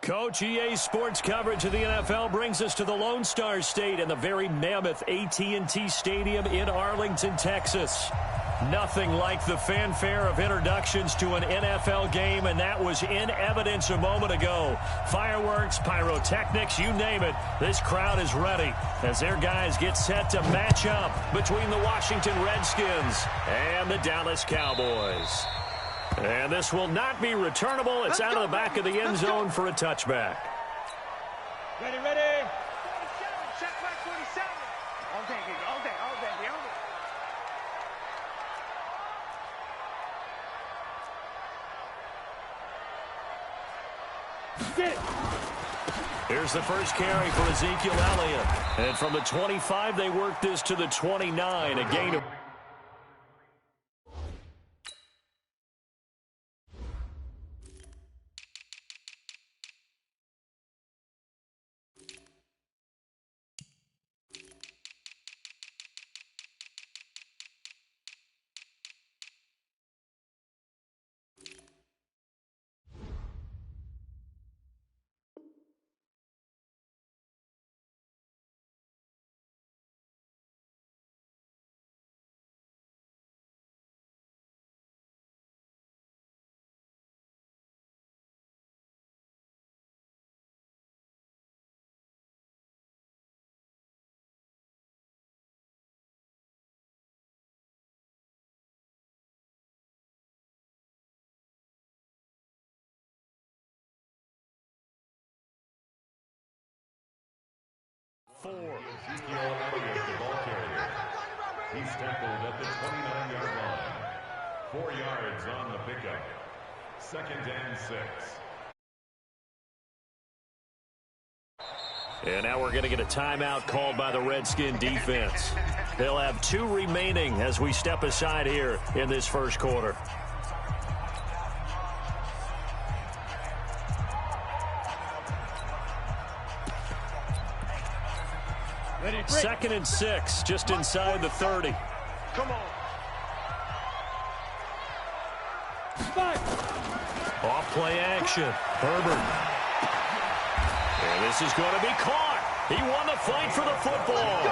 Coach, EA Sports coverage of the NFL brings us to the Lone Star State and the very mammoth AT&T Stadium in Arlington, Texas. Nothing like the fanfare of introductions to an NFL game, and that was in evidence a moment ago. Fireworks, pyrotechnics, you name it, this crowd is ready as their guys get set to match up between the Washington Redskins and the Dallas Cowboys. And this will not be returnable. It's out of the back of the end zone for a touchback. Ready, ready. Check back 27. All day, all day, all day, all day. Get it. Here's the first carry for Ezekiel Elliott. And from the 25, they work this to the 29. A gain of... Ezekiel Elliott, the ball carrier. He's tackled at the 29-yard line. 4 yards on the pickup. 2nd and 6. And now we're going to get a timeout called by the Redskin defense. They'll have 2 remaining as we step aside here in this first quarter. Second and 6, just inside the 30. Come on. Off play action. Herbert. And this is going to be caught. He won the fight for the football.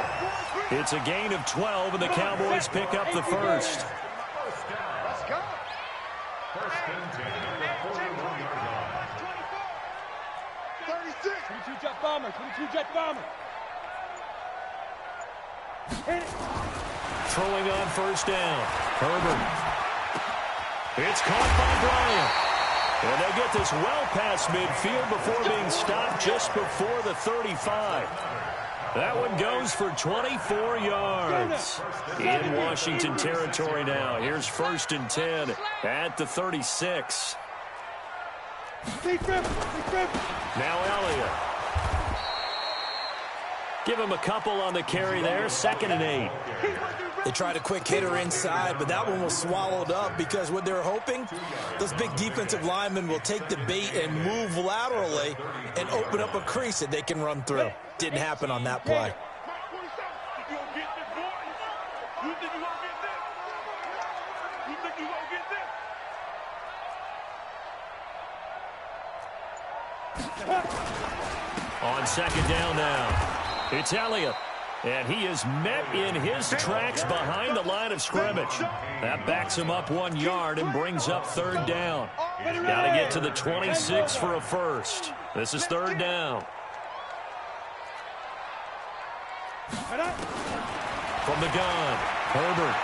It's a gain of 12, and the Cowboys pick up the first. Let's go. First and 10 at the 41-yard line. 36. 22 jet bomber. 22 jet bomber. Throwing on first down. Herbert. It's caught by Bryant. And they get this well past midfield before being stopped just before the 35. That one goes for 24 yards. In Washington territory now. Here's 1st and 10 at the 36. Now Elliott. Give him a couple on the carry there. 2nd and 8. They tried a quick hitter inside, but that one was swallowed up because what they're hoping, those big defensive linemen will take the bait and move laterally and open up a crease that they can run through. Didn't happen on that play. On 2nd down now. It's Elliott, and he is met in his tracks behind the line of scrimmage. That backs him up 1 yard and brings up 3rd down. Got to get to the 26 for a first. This is 3rd down. From the gun, Herbert.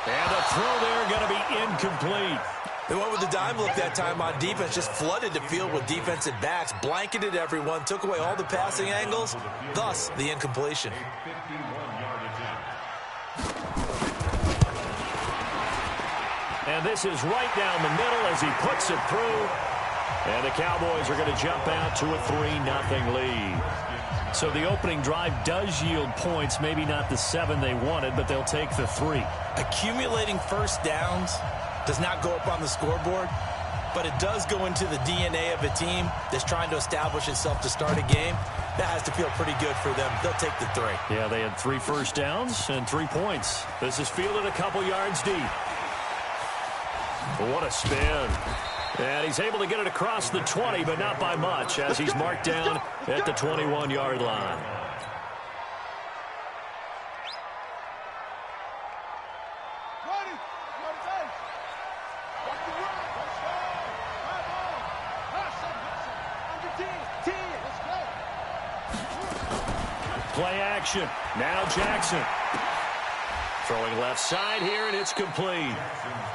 And a throw there going to be incomplete. They went with the dime look that time on defense, just flooded the field with defensive backs, blanketed everyone, took away all the passing angles, thus the incompletion. And this is right down the middle as he puts it through. And the Cowboys are going to jump out to a 3-0 lead. So the opening drive does yield points, maybe not the 7 they wanted, but they'll take the 3. Accumulating first downs does not go up on the scoreboard, but it does go into the DNA of a team that's trying to establish itself to start a game. That has to feel pretty good for them. They'll take the 3. Yeah, they had 3 first downs and 3 points. This is fielded a couple yards deep. What a spin. And he's able to get it across the 20, but not by much, as he's marked down at the 21-yard line. Play action. Now Jackson. Throwing left side here, and it's complete.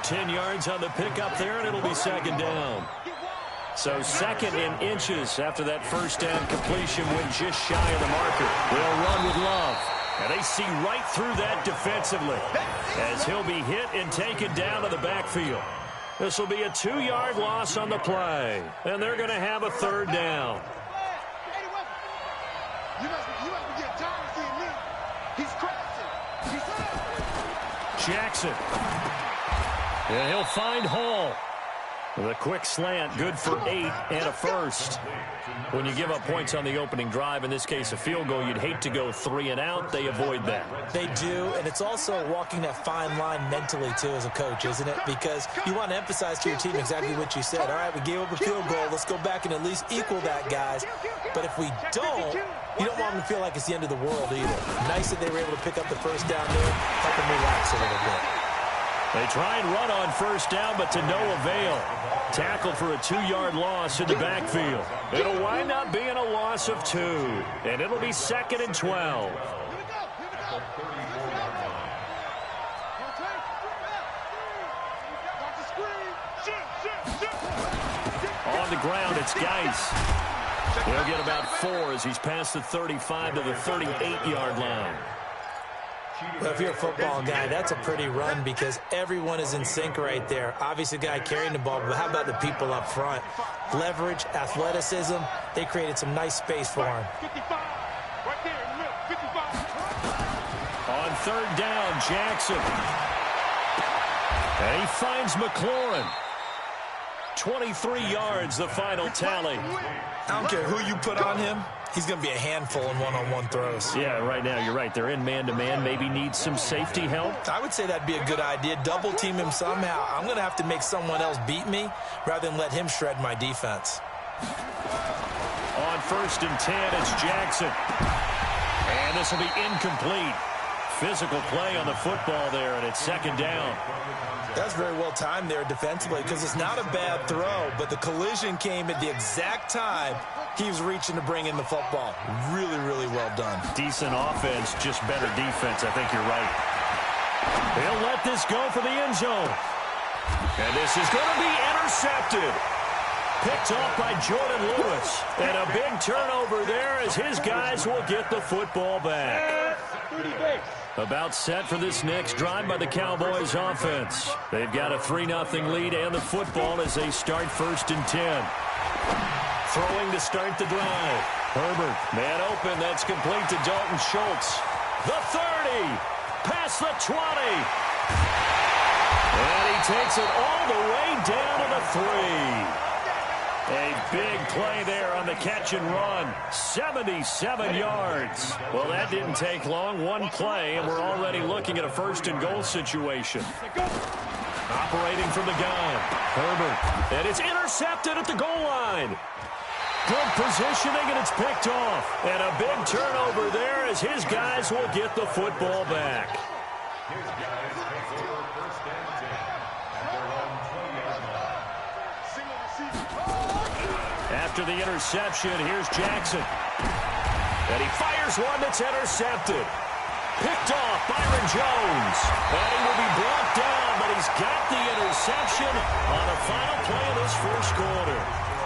10 yards on the pickup there, and it'll be second down. So second in inches after that first down completion went just shy of the marker. They'll run with Love. And they see right through that defensively as he'll be hit and taken down to the backfield. This will be a 2-yard loss on the play, and they're going to have a third down. Jackson. And he'll find Hall. The quick slant, good for 8 and a first. When you give up points on the opening drive, in this case a field goal, you'd hate to go 3 and out. They avoid that. They do, and it's also walking that fine line mentally, too, as a coach, isn't it? Because you want to emphasize to your team exactly what you said. All right, we gave up a field goal. Let's go back and at least equal that, guys. But if we don't, you don't want them to feel like it's the end of the world either. Nice that they were able to pick up the first down there, help them relax a little bit. They try and run on first down, but to no avail. Tackled for a 2-yard loss in the backfield. It'll wind up being a loss of 2, and it'll be second and 12. On the ground, it's Geis. He'll get about 4 as he's past the 35 to the 38-yard line. Well, if you're a football guy, that's a pretty run because everyone is in sync right there. Obviously, the guy carrying the ball, but how about the people up front? Leverage, athleticism, they created some nice space for him. On third down, Jackson. And he finds McLaurin. 23 yards, the final tally. I don't care who you put on him. He's going to be a handful in one-on-one throws. Yeah, right now, you're right. They're in man-to-man. Maybe need some safety help. I would say that'd be a good idea. Double team him somehow. I'm going to have to make someone else beat me rather than let him shred my defense. On first and 10, it's Jackson. And this will be incomplete. Physical play on the football there, and it's second down. That's very well timed there defensively because it's not a bad throw, but the collision came at the exact time he was reaching to bring in the football. Really, really well done. Decent offense, just better defense. I think you're right. He'll let this go for the end zone. And this is going to be intercepted. Picked off by Jordan Lewis. And a big turnover there as his guys will get the football back. About set for this next drive by the Cowboys offense. They've got a 3-0 lead and the football as they start first and 10. Throwing to start the drive. Herbert, man open, that's complete to Dalton Schultz. The 30, past the 20. And he takes it all the way down to the 3. A big play there on the catch and run. 77 yards. Well, that didn't take long. One play, and we're already looking at a first and goal situation. Operating from the gun. Herbert. And it's intercepted at the goal line. Good positioning, and it's picked off. And a big turnover there as his guys will get the football back. His guys take over first and 10 at their own 20-yard line. After the interception, here's Jackson. And he fires one that's intercepted. Picked off Byron Jones. And he will be brought down, but he's got the interception on the final play of this first quarter.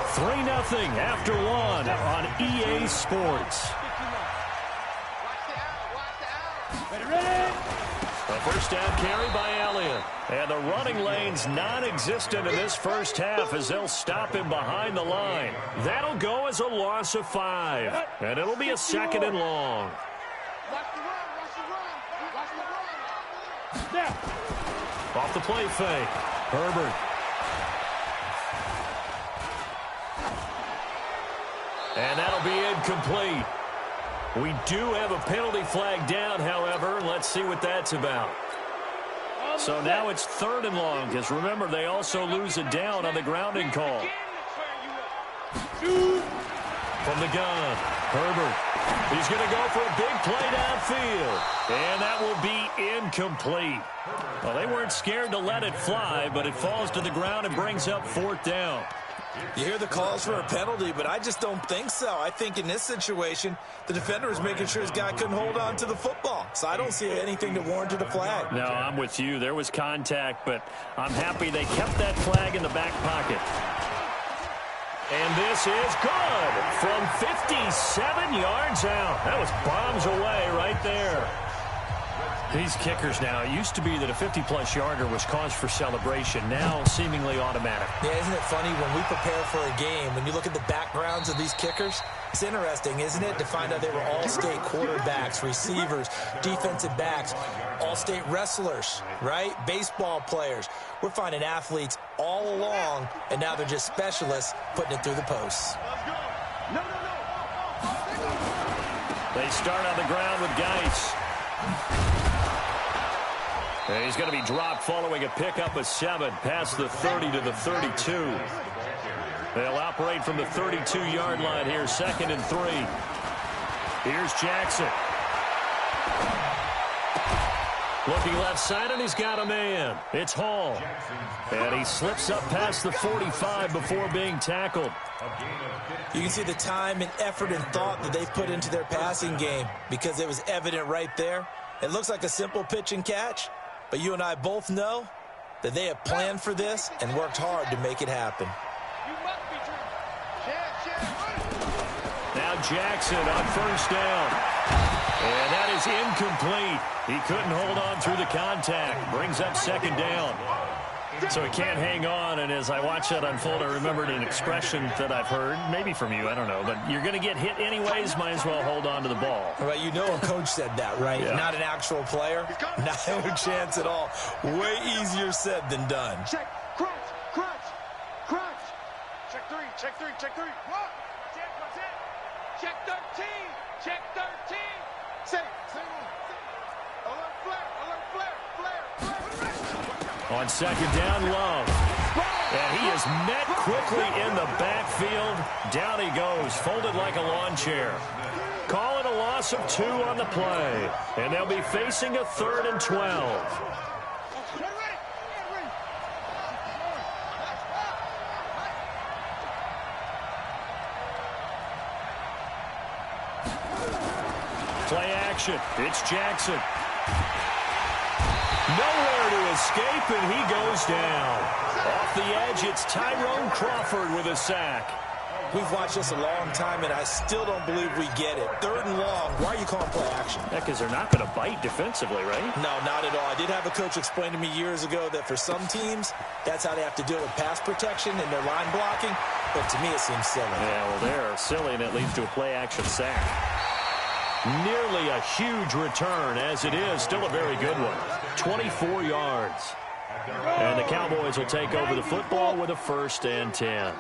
3-0 after one on EA Sports. A first down carry by Elliott. And the running lane's non-existent in this first half as they'll stop him behind the line. That'll go as a loss of 5. And it'll be a second and long. Off the play fake. Herbert. And that'll be incomplete. We do have a penalty flag down, however. Let's see what that's about. So now it's 3rd and long, because remember, they also lose a down on the grounding call. From the gun, Herbert. He's going to go for a big play downfield. And that will be incomplete. Well, they weren't scared to let it fly, but it falls to the ground and brings up 4th down. You hear the calls for a penalty, but I just don't think so. I think in this situation, the defender was making sure his guy couldn't hold on to the football. So I don't see anything that warranted a flag. No, I'm with you. There was contact, but I'm happy they kept that flag in the back pocket. And this is good from 57 yards out. That was bombs away right there. These kickers now, it used to be that a 50-plus yarder was cause for celebration. Now seemingly automatic. Yeah, isn't it funny when we prepare for a game, when you look at the backgrounds of these kickers, it's interesting, isn't it, to find out they were all-state quarterbacks, receivers, defensive backs, all-state wrestlers, right? Baseball players. We're finding athletes all along, and now they're just specialists putting it through the posts. They start on the ground with Geis. And he's going to be dropped following a pickup of 7 past the 30 to the 32. They'll operate from the 32-yard line here, 2nd and 3. Here's Jackson. Looking left side, and he's got a man. It's Hall. And he slips up past the 45 before being tackled. You can see the time and effort and thought that they've put into their passing game because it was evident right there. It looks like a simple pitch and catch, but you and I both know that they have planned for this and worked hard to make it happen. Now Jackson on 1st down. And that is incomplete. He couldn't hold on through the contact. Brings up 2nd down. So he can't hang on, and as I watch that unfold, I remembered an expression that I've heard, maybe from you, I don't know, but you're going to get hit anyways, might as well hold on to the ball. Well, you know a coach said that, right? Yeah. Not an actual player. Not a chance at all. Way easier said than done. Check, crunch, crunch, crunch. Check 3, check 3, check 3. What? What's it? Check 13, check 13. Say, alert flare, alert flare, flare, flare. On 2nd down, Love. And he is met quickly in the backfield. Down he goes, folded like a lawn chair. Call it a loss of 2 on the play. And they'll be facing a 3rd and 12. Play action. It's Jackson. Nowhere to escape, and he goes down. Off the edge, it's Tyrone Crawford with a sack. We've watched this a long time, and I still don't believe we get it. 3rd and long. Why are you calling play action? Yeah, because they're not going to bite defensively, right? No, not at all. I did have a coach explain to me years ago that for some teams, that's how they have to deal with pass protection and their line blocking. But to me, it seems silly. Yeah, well, they're silly, and it leads to a play action sack. Nearly a huge return, as it is. Still a very good one. 24 yards. And the Cowboys will take over the football with a 1st and 10.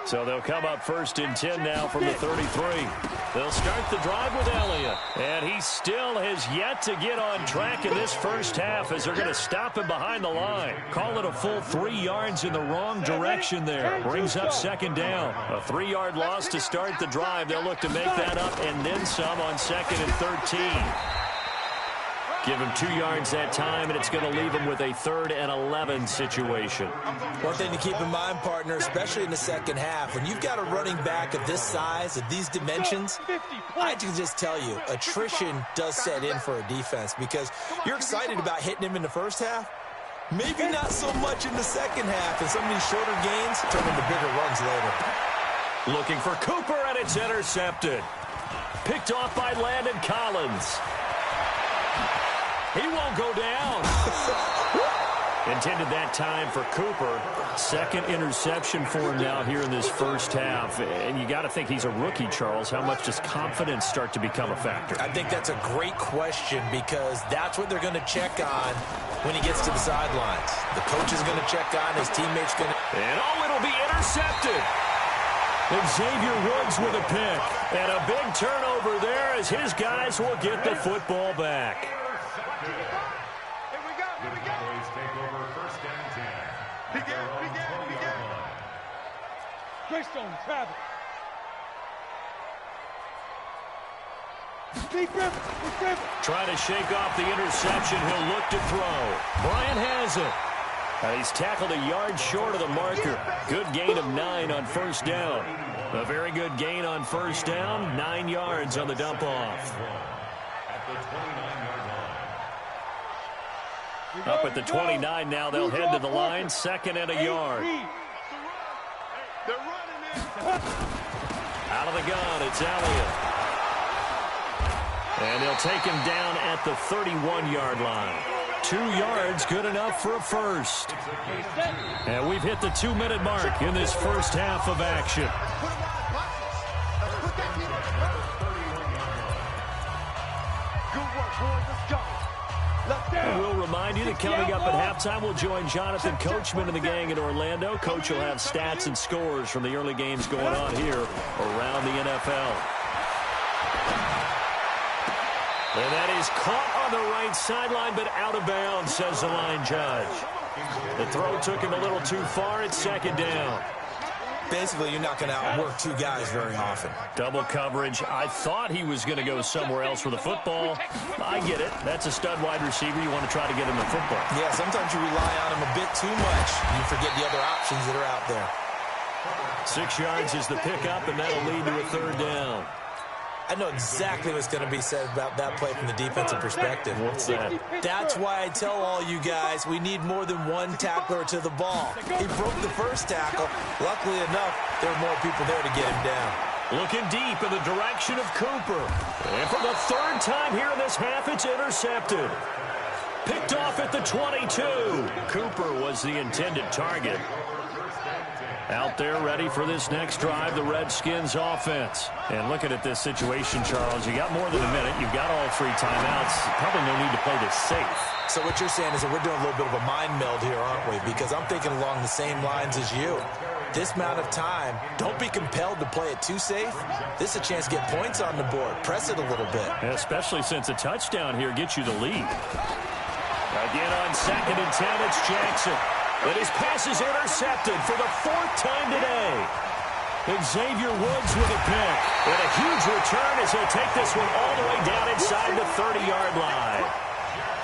So they'll come up 1st and 10 now from the 33. They'll start the drive with Elliott. And he still has yet to get on track in this first half as they're going to stop him behind the line. Call it a full 3 yards in the wrong direction there. Brings up 2nd down. A 3-yard loss to start the drive. They'll look to make that up and then some on 2nd and 13. Give him 2 yards that time, and it's going to leave him with a 3rd and 11 situation. One thing to keep in mind, partner, especially in the second half, when you've got a running back of this size, of these dimensions, I can just tell you, attrition does set in for a defense because you're excited about hitting him in the first half. Maybe not so much in the second half, and some of these shorter gains turn into bigger runs later. Looking for Cooper, and it's intercepted. Picked off by Landon Collins. He won't go down. Intended that time for Cooper. 2nd interception for him now here in this first half. And you got to think he's a rookie, Charles. How much does confidence start to become a factor? I think that's a great question because that's what they're going to check on when he gets to the sidelines. The coach is going to check on, his teammates going to... And it'll be intercepted. Xavier Woods with a pick. And a big turnover there as his guys will get the football back. Here we go, here we go. Greystone, travel. Trying to shake off the interception. He'll look to throw. Bryant has it. And he's tackled a yard short of the marker. Good gain of 9 on first down. A very good gain on first down. 9 yards on the dump-off. Up at the 29 now. They'll head to the line. 2nd and a yard. Out of the gun, it's Elliott. And they'll take him down at the 31-yard line. 2 yards, good enough for a first. And we've hit the 2-minute mark in this first half of action. And we'll remind you that coming up at halftime, we'll join Jonathan Coachman and the gang in Orlando. Coach will have stats and scores from the early games going on here around the NFL. And that is caught on the right sideline, but out of bounds, says the line judge. The throw took him a little too far. It's 2nd down. Basically, you're not going to outwork 2 guys very often. Double coverage. I thought he was going to go somewhere else with the football. I get it. That's a stud wide receiver. You want to try to get him the football. Yeah, sometimes you rely on him a bit too much. You forget the other options that are out there. 6 yards is the pickup, and that'll lead to a 3rd down. I know exactly what's going to be said about that play from the defensive perspective. What's that? That's why I tell all you guys we need more than one tackler to the ball. He broke the first tackle. Luckily enough, there were more people there to get him down. Looking deep in the direction of Cooper. And for the 3rd time here in this half, it's intercepted. Picked off at the 22. Cooper was the intended target. Out there ready for this next drive, the Redskins offense. And looking at this situation, Charles, you got more than a minute. You've got all 3 timeouts. Probably no need to play this safe. So what you're saying is that we're doing a little bit of a mind meld here, aren't we? Because I'm thinking along the same lines as you. This amount of time, don't be compelled to play it too safe. This is a chance to get points on the board. Press it a little bit. Especially since a touchdown here gets you the lead. Again on 2nd and 10, it's Jackson. But his pass is intercepted for the 4th time today. And Xavier Woods with a pick. And a huge return as he'll take this one all the way down inside the 30-yard line.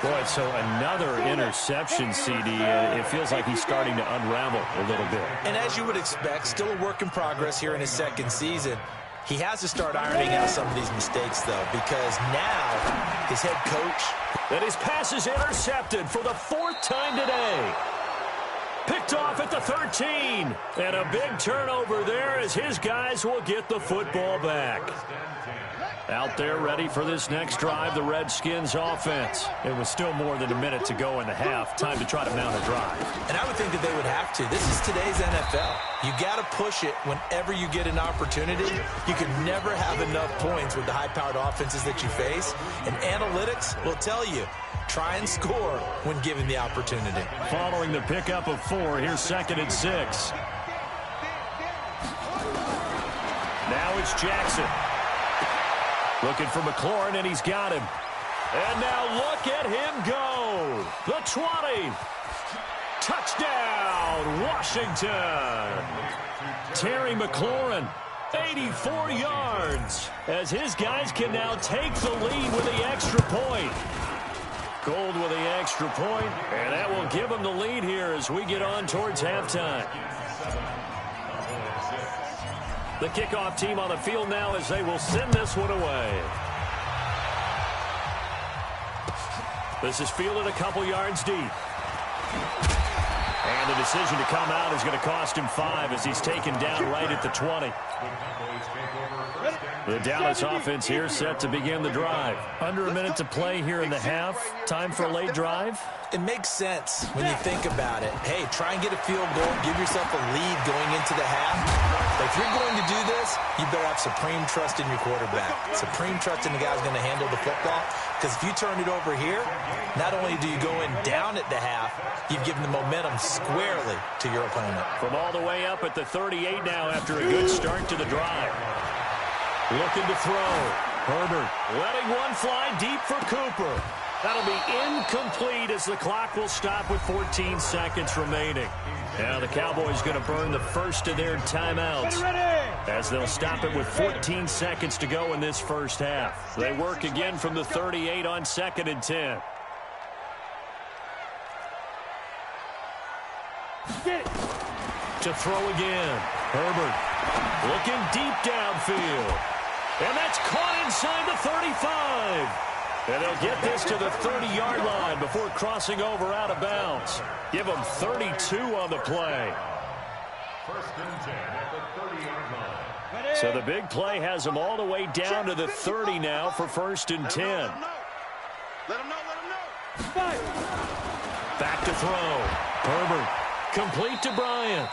Boy, so another interception, CD. It feels like he's starting to unravel a little bit. And as you would expect, still a work in progress here in his 2nd season. He has to start ironing out some of these mistakes, though, because now his head coach... And his pass is intercepted for the 4th time today. Picked off at the 13. And a big turnover there as his guys will get the football back. Out there ready for this next drive, the Redskins offense. It was still more than a minute to go in the half. Time to try to mount a drive. And I would think that they would have to. This is today's NFL. You got to push it whenever you get an opportunity. You can never have enough points with the high-powered offenses that you face. And analytics will tell you, try and score when given the opportunity. Following the pickup of 4, here's 2nd and 6. Now it's Jackson. Looking for McLaurin, and he's got him. And now look at him go. The 20. Touchdown, Washington. Terry McLaurin, 84 yards, as his guys can now take the lead with the extra point. Gold with the extra point, and that will give them the lead here as we get on towards halftime. The kickoff team on the field now as they will send this one away. This is fielded a couple yards deep. And the decision to come out is going to cost him 5 as he's taken down right at the 20. The Dallas offense here set to begin the drive. Under a minute to play here in the half. Time for a late drive. It makes sense when you think about it. Hey, try and get a field goal. Give yourself a lead going into the half. But if you're going to do this, you better have supreme trust in your quarterback. Supreme trust in the guy who's going to handle the football. Because if you turn it over here, not only do you go in down at the half, you've given the momentum squarely to your opponent. From all the way up at the 38 now after a good start to the drive. Looking to throw. Herbert letting one fly deep for Cooper. That'll be incomplete as the clock will stop with 14 seconds remaining. Now the Cowboys going to burn the first of their timeouts as they'll stop it with 14 seconds to go in this first half. They work again from the 38 on 2nd and 10. To throw again. Herbert looking deep downfield. And that's caught inside the 35. And they'll get this to the 30-yard line before crossing over out of bounds. Give them 32 on the play. First and 10 at the 30-yard line. So the big play has them all the way down to the 30 now for 1st and 10. Let him know. Back to throw. Herbert complete to Bryant.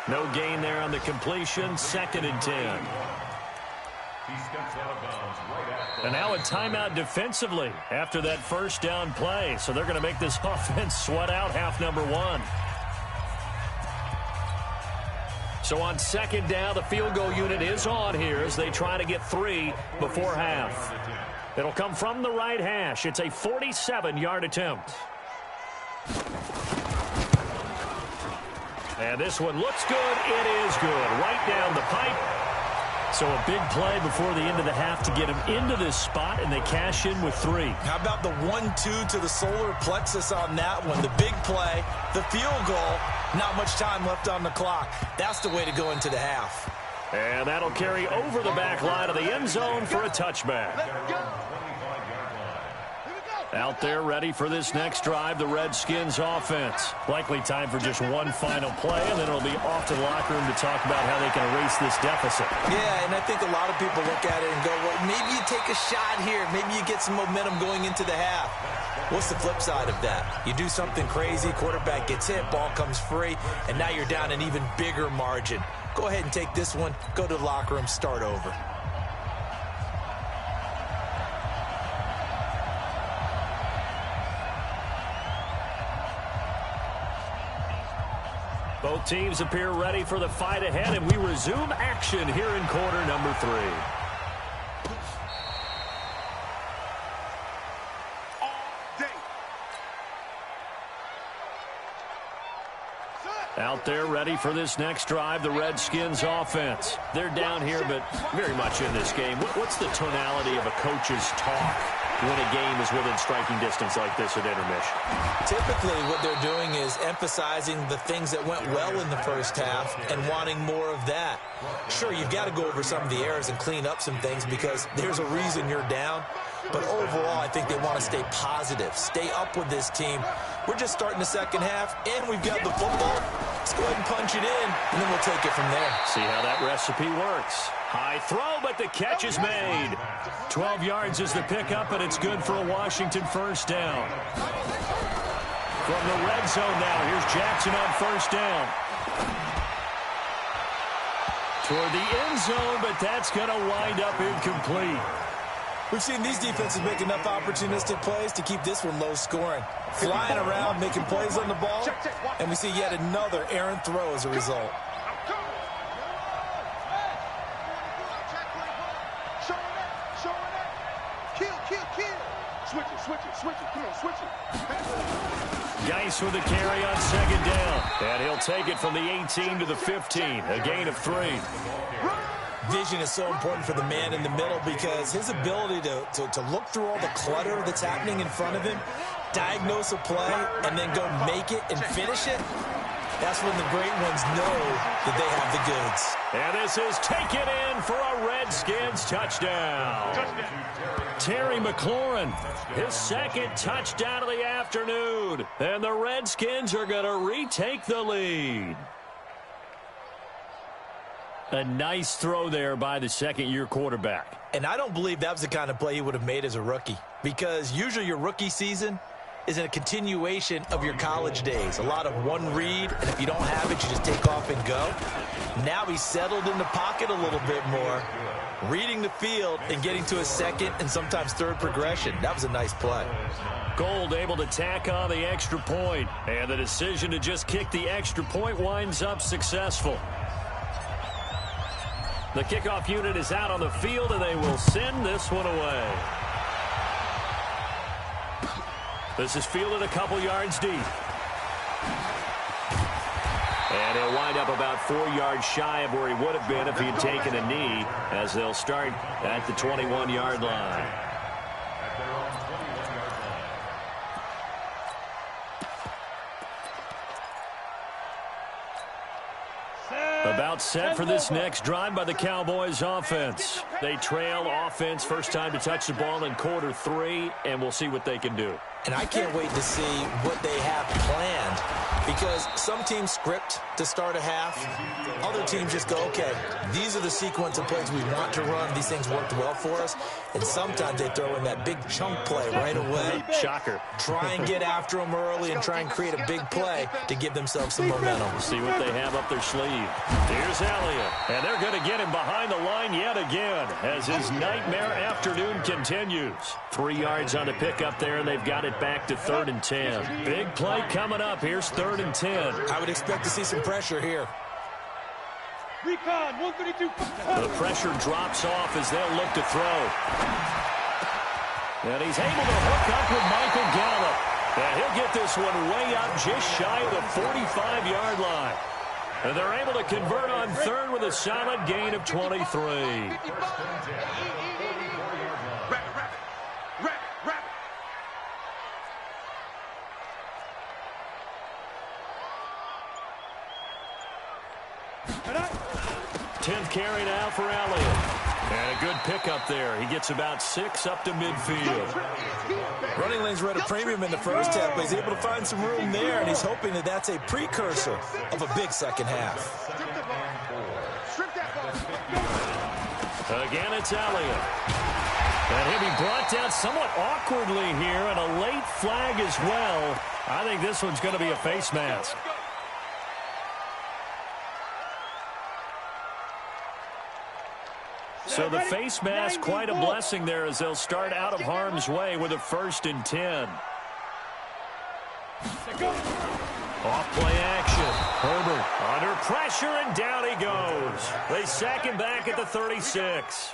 No gain there on the completion. 2nd and 10. He steps out of bounds right at the And now a timeout defensively after that first down play. So they're going to make this offense sweat out half number 1. So on 2nd down, the field goal unit is on here as they try to get 3 before half. It'll come from the right hash. It's a 47-yard attempt. And this one looks good. It is good. Right down the pipe. So a big play before the end of the half to get him into this spot, and they cash in with 3. How about the 1-2 to the solar plexus on that one? The big play, the field goal, not much time left on the clock. That's the way to go into the half. And that'll carry over the back line of the end zone for a touchback. Out there ready for this next drive, the Redskins offense. Likely time for just one final play, and then it'll be off to the locker room to talk about how they can erase this deficit. Yeah, and I think a lot of people look at it and go, well, maybe you take a shot here. Maybe you get some momentum going into the half. What's the flip side of that? You do something crazy, quarterback gets hit, ball comes free, and now you're down an even bigger margin. Go ahead and take this one, go to the locker room, start over. Both teams appear ready for the fight ahead, and we resume action here in quarter number 3. Out there ready for this next drive, the Redskins offense. They're down here, but very much in this game. What's the tonality of a coach's talk when a game is within striking distance like this at intermission? Typically, what they're doing is emphasizing the things that went well in the first half and wanting more of that. Sure, you've got to go over some of the errors and clean up some things because there's a reason you're down. But overall, I think they want to stay positive, stay up with this team. We're just starting the second half, and we've got the football. Let's go ahead and punch it in, and then we'll take it from there. See how that recipe works. High throw, but the catch is made. 12 yards is the pickup, and it's good for a Washington first down. From the red zone now, here's Jackson on first down. Toward the end zone, but that's going to wind up incomplete. We've seen these defenses make enough opportunistic plays to keep this one low scoring. Flying around, making plays on the ball, and we see yet another errant throw as a result. Switch it. Come on, switch it. Geis with the carry on second down. And he'll take it from the 18 to the 15. A gain of 3. Vision is so important for the man in the middle because his ability to look through all the clutter that's happening in front of him, diagnose a play, and then go make it and finish it, that's when the great ones know that they have the goods. And this is taken in for a Redskins touchdown. Terry McLaurin, his second touchdown of the afternoon. And the Redskins are going to retake the lead. A nice throw there by the second-year quarterback. And I don't believe that was the kind of play he would have made as a rookie because usually your rookie season is a continuation of your college days. A lot of one read, and if you don't have it, you just take off and go. Now he's settled in the pocket a little bit more, reading the field and getting to a second and sometimes third progression. That was a nice play. Gold able to tack on the extra point, and the decision to just kick the extra point winds up successful. The kickoff unit is out on the field, and they will send this one away. This is fielded a couple yards deep. And he'll wind up about 4 yards shy of where he would have been if he had taken a knee, as they'll start at the 21-yard line. About set for this next drive by the Cowboys offense. They trail offense, first time to touch the ball in quarter 3, and we'll see what they can do. And I can't wait to see what they have planned, because some teams script to start a half. Other teams just go, okay, these are the sequence of plays we want to run. These things worked well for us. And sometimes they throw in that big chunk play right away. Shocker. Try and get after them early and try and create a big play to give themselves some momentum. See what they have up their sleeve. Here's Elliott. And they're going to get him behind the line yet again as his nightmare afternoon continues. 3 yards on the pickup there, and they've got it back to 3rd and 10. Big play coming up. Here's 3rd and 10. I would expect to see some pressure here. Recon, 132. The pressure drops off as they'll look to throw. And he's able to hook up with Michael Gallup. And he'll get this one way up just shy of the 45-yard line. And they're able to convert on 3rd with a solid gain of 23. Tenth carry now for Elliott. And a good pickup there. He gets about 6 up to midfield. Running lanes were at a premium in the first half, but he's able to find some room there, and he's hoping that that's a precursor of a big second half. Again, it's Elliott. And he'll be brought down somewhat awkwardly here, and a late flag as well. I think this one's going to be a face mask. So the face mask, quite a blessing there as they'll start out of harm's way with a 1st and 10. Off-play action. Herbert under pressure, and down he goes. They sack him back at the 36.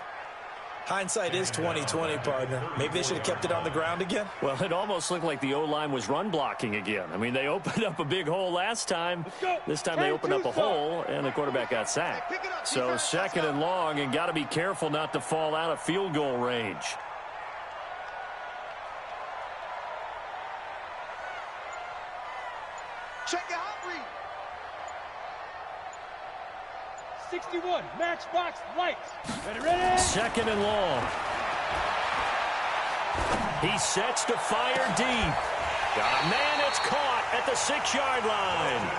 Hindsight is 20/20, partner. Maybe they should have kept it on the ground again. Well, it almost looked like the O-line was run blocking again. I mean, they opened up a big hole last time. This time they opened up a hole, and the quarterback got sacked. So 2nd and long, and got to be careful not to fall out of field goal range. Check it out, read. 61, matchbox lights. Ready? 2nd and long. He sets to fire deep. Got a man, it's caught at the 6-yard line.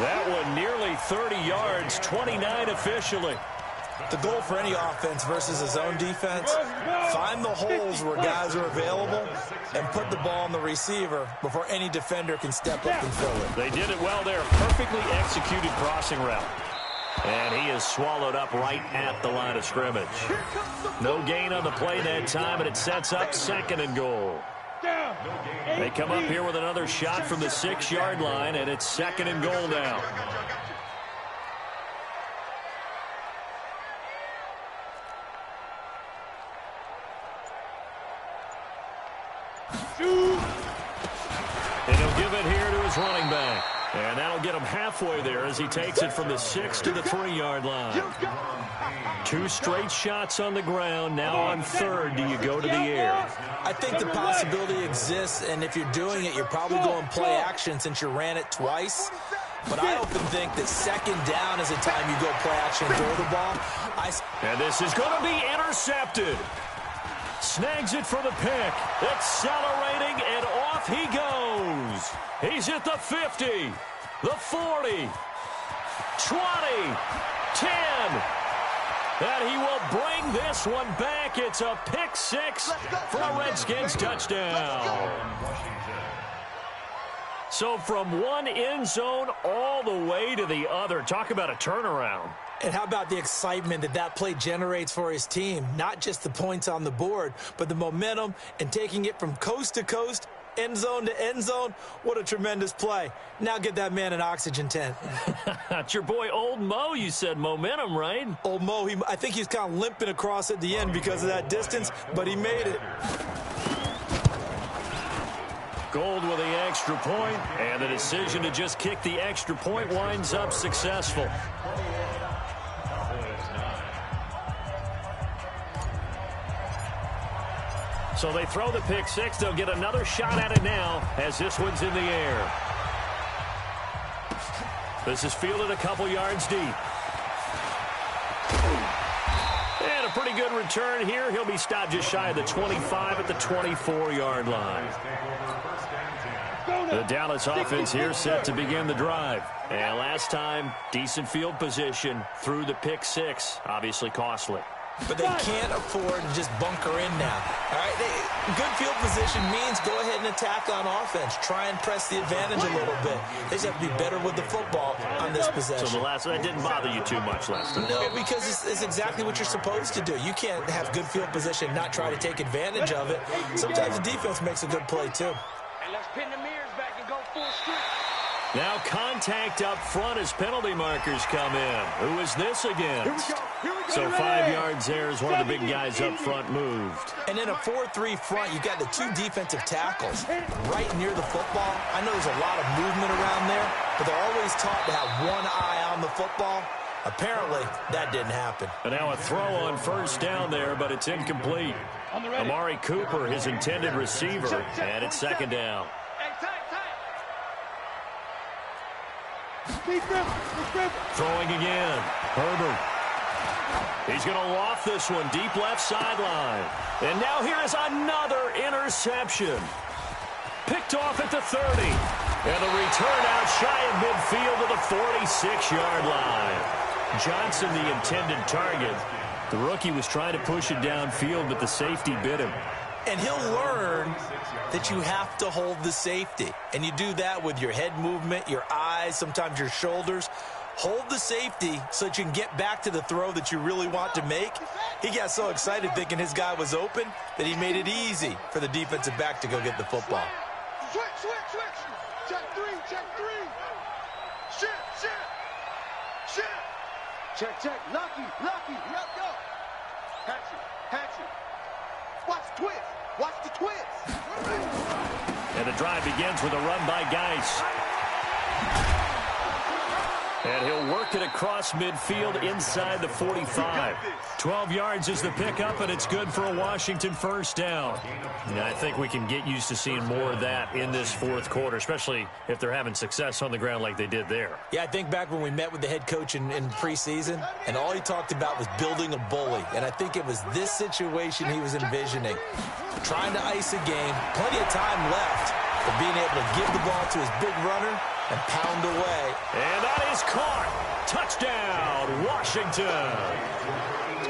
That one nearly 30 yards, 29 officially. The goal for any offense versus a zone defense, find the holes where guys are available and put the ball on the receiver before any defender can step up and fill it. They did it well there. Perfectly executed crossing route. And he is swallowed up right at the line of scrimmage. No gain on the play that time, and it sets up 2nd and goal. They come up here with another shot from the 6-yard line, and it's 2nd and goal now. And he'll give it here to his running back. And that'll get him halfway there as he takes it from the 6 to the 3-yard line. 2 straight shots on the ground. Now on 3rd, do you go to the air? I think the possibility exists, and if you're doing it, you're probably going play action since you ran it twice. But I often think that 2nd down is the time you go play action and throw the ball. And this is going to be intercepted. Snags it for the pick. Accelerating, and off he goes. He's at the 50, the 40, 20, 10. And he will bring this one back. It's a pick 6 for a Redskins touchdown. So from one end zone all the way to the other. Talk about a turnaround. And how about the excitement that that play generates for his team? Not just the points on the board, but the momentum and taking it from coast to coast, end zone to end zone. What a tremendous play. Now get that man an oxygen tent. It's your boy Old Mo, you said momentum, right? Old Mo, I think he's kind of limping across at the end because of that distance, but he made it. Gold with the extra point, and the decision to just kick the extra point winds up successful. So they throw the pick six. They'll get another shot at it now as this one's in the air. This is fielded a couple yards deep. And a pretty good return here. He'll be stopped just shy of the 25 at the 24-yard line. The Dallas offense here set to begin the drive. And last time, decent field position through the pick six. Obviously costly. But they can't afford to just bunker in now. All right, good field position means go ahead and attack on offense. Try and press the advantage a little bit. They just have to be better with the football on this possession. So that didn't bother you too much last time? No, because it's exactly what you're supposed to do. You can't have good field position and not try to take advantage of it. Sometimes the defense makes a good play, too. And let's pin the mirrors back and go full street. Now contact up front as penalty markers come in. Who is this against? So 5 yards there as one of the big guys up front moved. And in a 4-3 front, you've got the two defensive tackles right near the football. I know there's a lot of movement around there, but they're always taught to have one eye on the football. Apparently, that didn't happen. And now a throw on first down there, but it's incomplete. Amari Cooper, his intended receiver, and it's second down. Throwing again. Herbert. He's going to loft this one deep left sideline. And now here is another interception. Picked off at the 30. And the return out shy of midfield to the 46-yard line. Johnson, the intended target. The rookie was trying to push it downfield, but the safety bit him. And he'll learn that you have to hold the safety. And you do that with your head movement, your eyes, sometimes your shoulders. Hold the safety so that you can get back to the throw that you really want to make. He got so excited thinking his guy was open that he made it easy for the defensive back to go get the football. Switch. Check three. Shit. Check. Lucky. Yep, go. Hatchet. Watch the twist. And the drive begins with a run by Geis. And he'll work it across midfield inside the 45. 12 yards is the pickup, and it's good for a Washington first down. And I think we can get used to seeing more of that in this fourth quarter, especially if they're having success on the ground like they did there. Yeah, I think back when we met with the head coach in preseason, and all he talked about was building a bully. And I think it was this situation he was envisioning. Trying to ice a game, plenty of time left, but being able to give the ball to his big runner and pound away. And that is caught. Touchdown, Washington.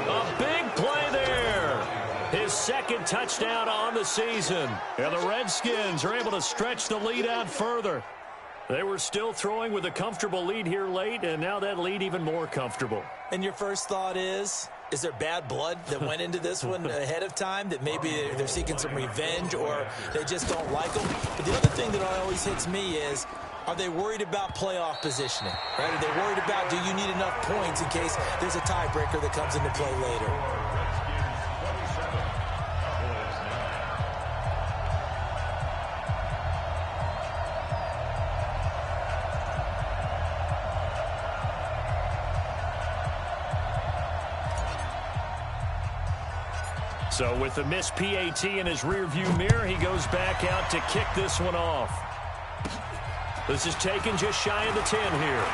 A big play there. His second touchdown on the season. And the Redskins are able to stretch the lead out further. They were still throwing with a comfortable lead here late, and now that lead even more comfortable. And your first thought is there bad blood that went into this one ahead of time, that maybe they're seeking some revenge or they just don't like them? But the other thing that always hits me is, are they worried about playoff positioning? Right? Are they worried about, do you need enough points in case there's a tiebreaker that comes into play later? So with the missed PAT in his rearview mirror, he goes back out to kick this one off. This is taken just shy of the 10 here.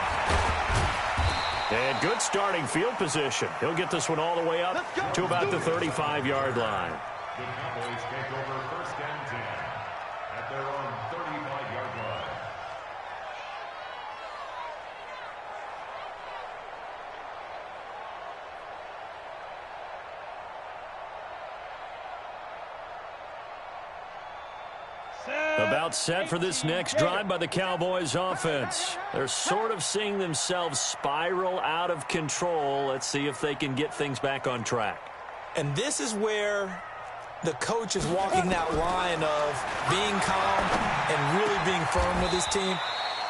And good starting field position. He'll get this one all the way up to about the 35-yard line. The Cowboys take over first and 10 at their own 35-yard line. About set for this next drive by the Cowboys offense. They're sort of seeing themselves spiral out of control. Let's see if they can get things back on track. And this is where the coach is walking that line of being calm and really being firm with his team.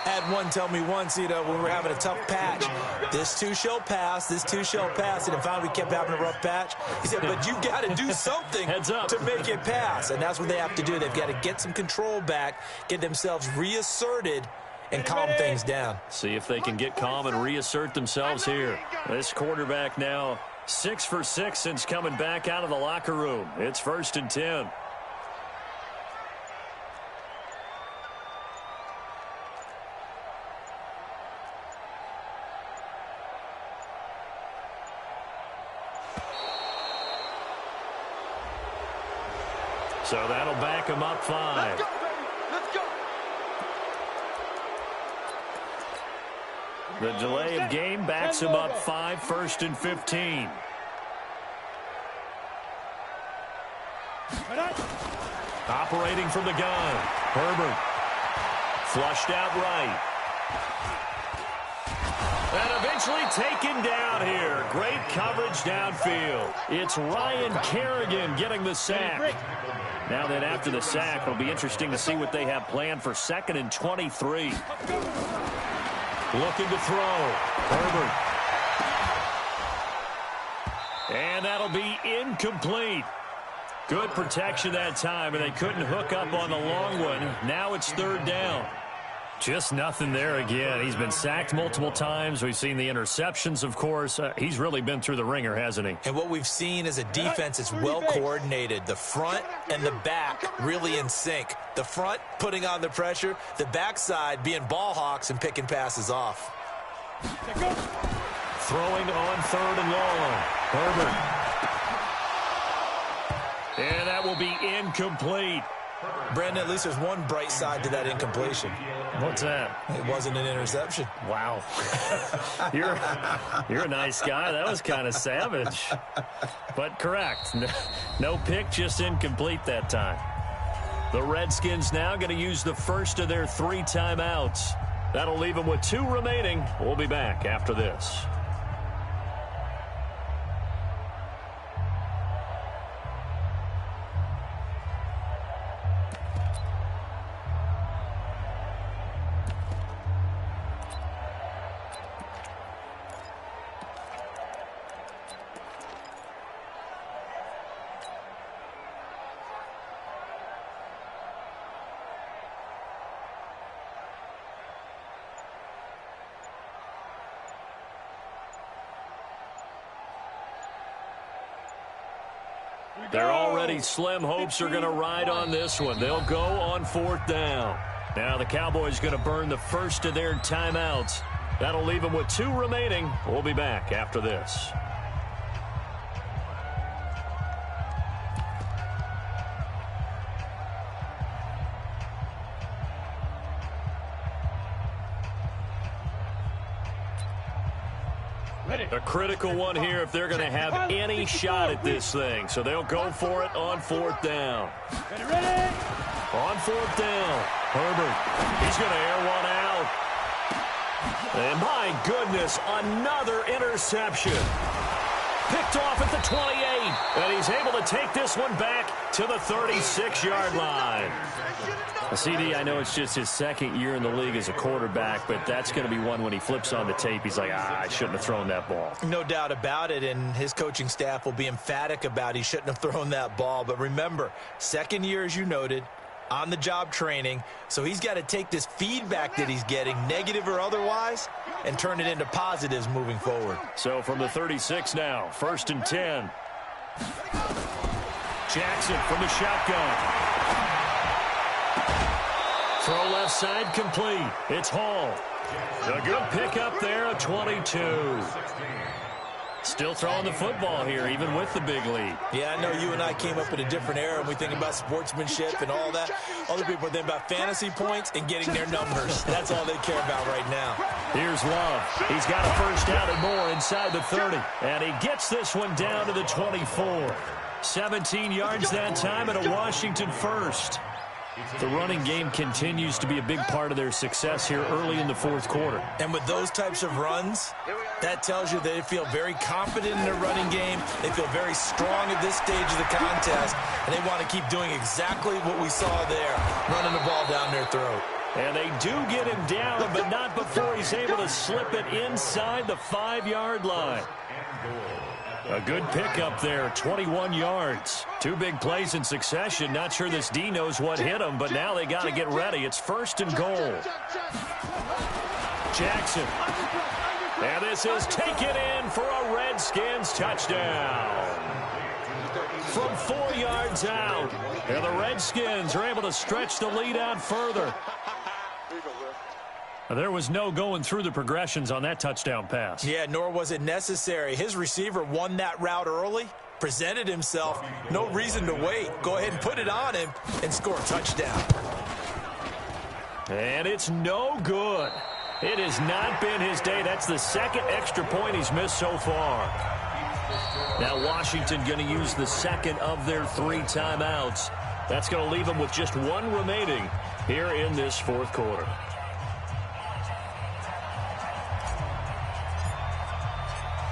Had one tell me once, when we were having a tough patch, this too shall pass, this too shall pass, and finally we kept having a rough patch. He said, but you got to do something to make it pass, and that's what they have to do. They've got to get some control back, get themselves reasserted, and calm things down. See if they can get calm and reassert themselves here. This quarterback now 6 for 6 since coming back out of the locker room. It's 1st and 10. So that'll back him up 5. Let's go, baby. Let's go. The delay of game backs him up 5, 1st and 15. Operating from the gun. Herbert. Flushed out right. And eventually taken down here. Great coverage downfield. It's Ryan Kerrigan getting the sack. Now then, after the sack, it'll be interesting to see what they have planned for 2nd and 23. Looking to throw. Herbert. And that'll be incomplete. Good protection that time, and they couldn't hook up on the long one. Now it's 3rd down. Just nothing there again. He's been sacked multiple times. We've seen the interceptions, of course. He's really been through the ringer, hasn't he? And what we've seen is a defense that's well coordinated. The front and the back really in sync. The front putting on the pressure, the backside being ball hawks and picking passes off. Throwing on 3rd and long. Herbert. And that will be incomplete. Brandon, at least there's one bright side to that incompletion. What's that? It wasn't an interception. Wow. You're a nice guy. That was kind of savage. But correct. No pick, just incomplete that time. The Redskins now going to use the first of their 3 timeouts. That'll leave them with 2 remaining. We'll be back after this. Their already slim hopes are going to ride on this one. They'll go on 4th down. Now the Cowboys going to burn the first of their timeouts. That'll leave them with 2 remaining. We'll be back after this. A critical one here if they're going to have any shot at this thing. So they'll go for it on 4th down. Ready? On 4th down, Herbert. He's going to air one out. And my goodness, another interception. Picked off at the 28. And he's able to take this one back to the 36-yard line. CD, I know it's just his 2nd year in the league as a quarterback, but that's going to be one when he flips on the tape. He's like, I shouldn't have thrown that ball. No doubt about it, and his coaching staff will be emphatic about he shouldn't have thrown that ball. But remember, 2nd year, as you noted, on-the-job training, so he's got to take this feedback that he's getting, negative or otherwise, and turn it into positives moving forward. So from the 36 now, 1st and 10. Jackson from the shotgun. Throw left side complete. It's Hall. A good pickup there at 22. Still throwing the football here, even with the big lead. Yeah, I know you and I came up in a different era, and we think about sportsmanship and all that. Other people think about fantasy points and getting their numbers. That's all they care about right now. Here's Love. He's got a first down and more inside the 30. And he gets this one down to the 24. 17 yards that time and a Washington first. The running game continues to be a big part of their success here early in the 4th quarter. And with those types of runs, that tells you they feel very confident in their running game. They feel very strong at this stage of the contest, and they want to keep doing exactly what we saw there, running the ball down their throat. And they do get him down, but not before he's able to slip it inside the 5-yard line. A good pickup there, 21 yards. 2 big plays in succession. Not sure this D knows what hit him, but now they got to get ready. It's 1st and goal. Jackson. And this is taken in for a Redskins touchdown. From 4 yards out. And the Redskins are able to stretch the lead out further. There was no going through the progressions on that touchdown pass. Yeah, nor was it necessary. His receiver won that route early, presented himself. No reason to wait. Go ahead and put it on him and score a touchdown. And it's no good. It has not been his day. That's the 2nd extra point he's missed so far. Now Washington going to use the 2nd of their 3 timeouts. That's going to leave them with just 1 remaining here in this 4th quarter.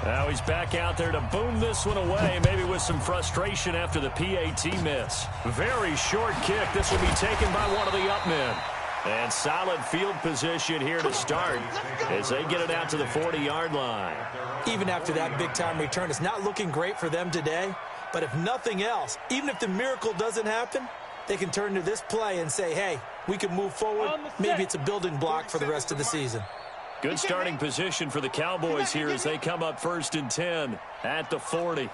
Now he's back out there to boom this one away, maybe with some frustration after the PAT miss. Very short kick. This will be taken by one of the up men. And solid field position here to start as they get it out to the 40-yard line. Even after that big-time return, it's not looking great for them today. But if nothing else, even if the miracle doesn't happen, they can turn to this play and say, hey, we can move forward. Maybe it's a building block for the rest of the season. Good starting position for the Cowboys here as they come up 1st and 10 at the 40.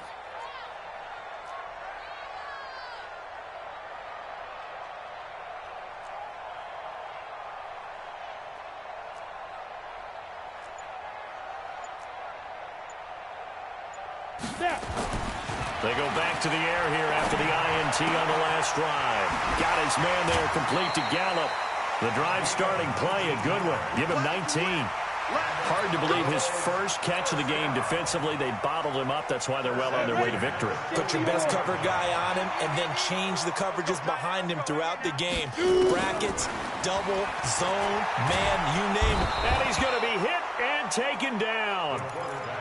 They go back to the air here after the INT on the last drive. Got his man there complete to Gallup. The drive starting play, a good one. Give him 19. Hard to believe his first catch of the game defensively. They bottled him up. That's why they're well on their way to victory. Put your best cover guy on him and then change the coverages behind him throughout the game. Brackets, double, zone, man, you name it. And he's going to be hit and taken down.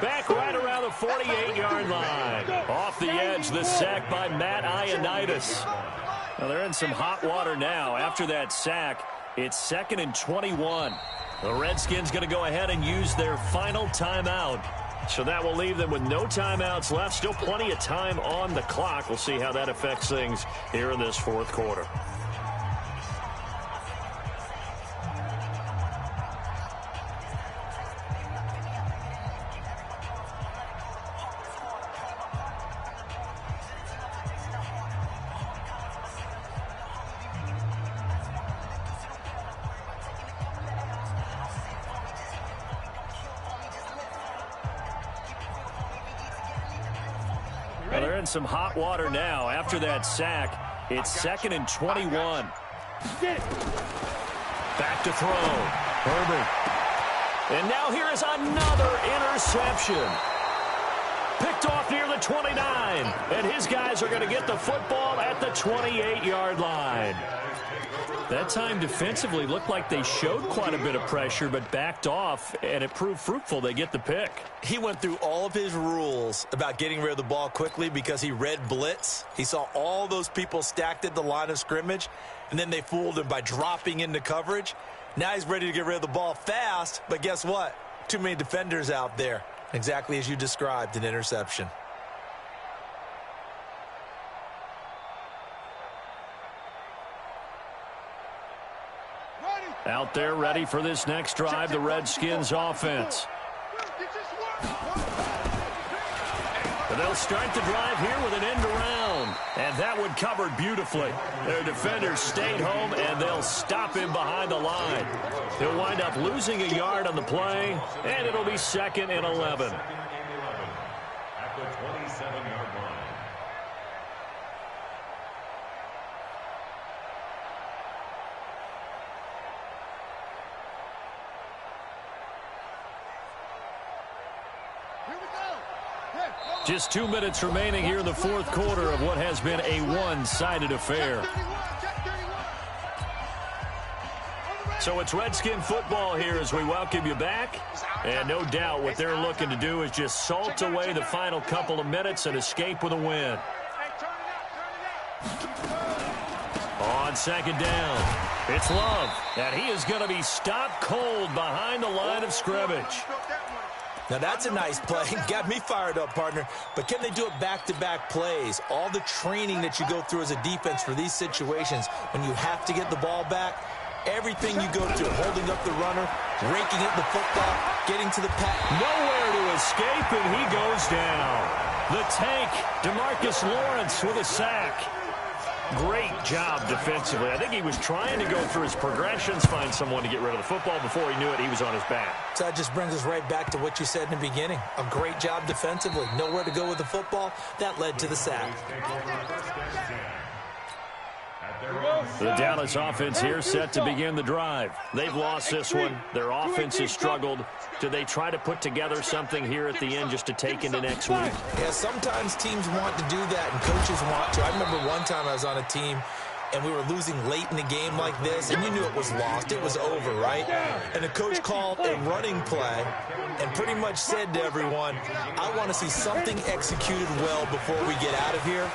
Back right around the 48-yard line. Off the edge, the sack by Matt Ioannidis. Now they're in some hot water now. After that sack, it's 2nd and 21. The Redskins going to go ahead and use their final timeout. So that will leave them with no timeouts left. Still plenty of time on the clock. We'll see how that affects things here in this 4th quarter. Well, they're in some hot water now. After that sack, it's 2nd and 21. Back to throw. Herbert. And now here is another interception. Picked off near the 29. And his guys are going to get the football at the 28-yard line. That time defensively looked like they showed quite a bit of pressure but backed off, and it proved fruitful. They get the pick. He went through all of his rules about getting rid of the ball quickly because he read blitz. He saw all those people stacked at the line of scrimmage, and then they fooled him by dropping into coverage. Now he's ready to get rid of the ball fast, but guess what? Too many defenders out there. Exactly as you described, an interception. Out there ready for this next drive, the Redskins offense. But they'll start the drive here with an end around. And that one covered beautifully. Their defenders stayed home, and they'll stop him behind the line. He'll wind up losing a yard on the play, and it'll be 2nd and 11. At the 27-yard line. Just 2 minutes remaining here in the 4th quarter of what has been a one-sided affair. So it's Redskin football here as we welcome you back. And no doubt what they're looking to do is just salt away the final couple of minutes and escape with a win. On On second down, it's Love, and he is going to be stopped cold behind the line of scrimmage. Now, that's a nice play. Got me fired up, partner. But can they do it back-to-back plays? All the training that you go through as a defense for these situations, when you have to get the ball back, everything you go through, holding up the runner, raking at the football, getting to the pass. Nowhere to escape, and he goes down. The tank, DeMarcus Lawrence with a sack. Great job defensively. I think he was trying to go through his progressions, find someone to get rid of the football. Before he knew it, he was on his back. So that just brings us right back to what you said in the beginning. A great job defensively. Nowhere to go with the football. That led to the sack. The Dallas offense here set to begin the drive. They've lost this one. Their offense has struggled. Do they try to put together something here at the end just to take into next week? Yeah, sometimes teams want to do that and coaches want to. I remember one time I was on a team and we were losing late in the game like this, and you knew it was lost. It was over, right? And the coach called a running play and pretty much said to everyone, I want to see something executed well before we get out of here.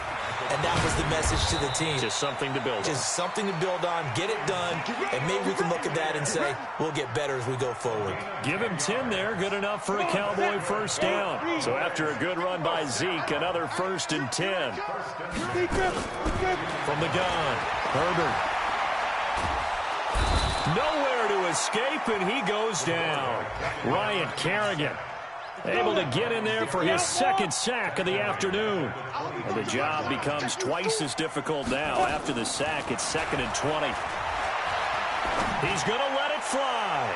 And that was the message to the team. Just something to build on. Just something to build on, get it done, and maybe we can look at that and say, we'll get better as we go forward. Give him 10 there, good enough for a Cowboy first down. So after a good run by Zeke, another 1st and 10. From the gun, Herbert. Nowhere to escape, and he goes down. Ryan Kerrigan able to get in there for his second sack of the afternoon. And the job becomes twice as difficult now. After the sack, it's 2nd and 20. He's going to let it fly.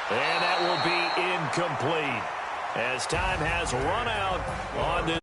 And that will be incomplete, as time has run out on this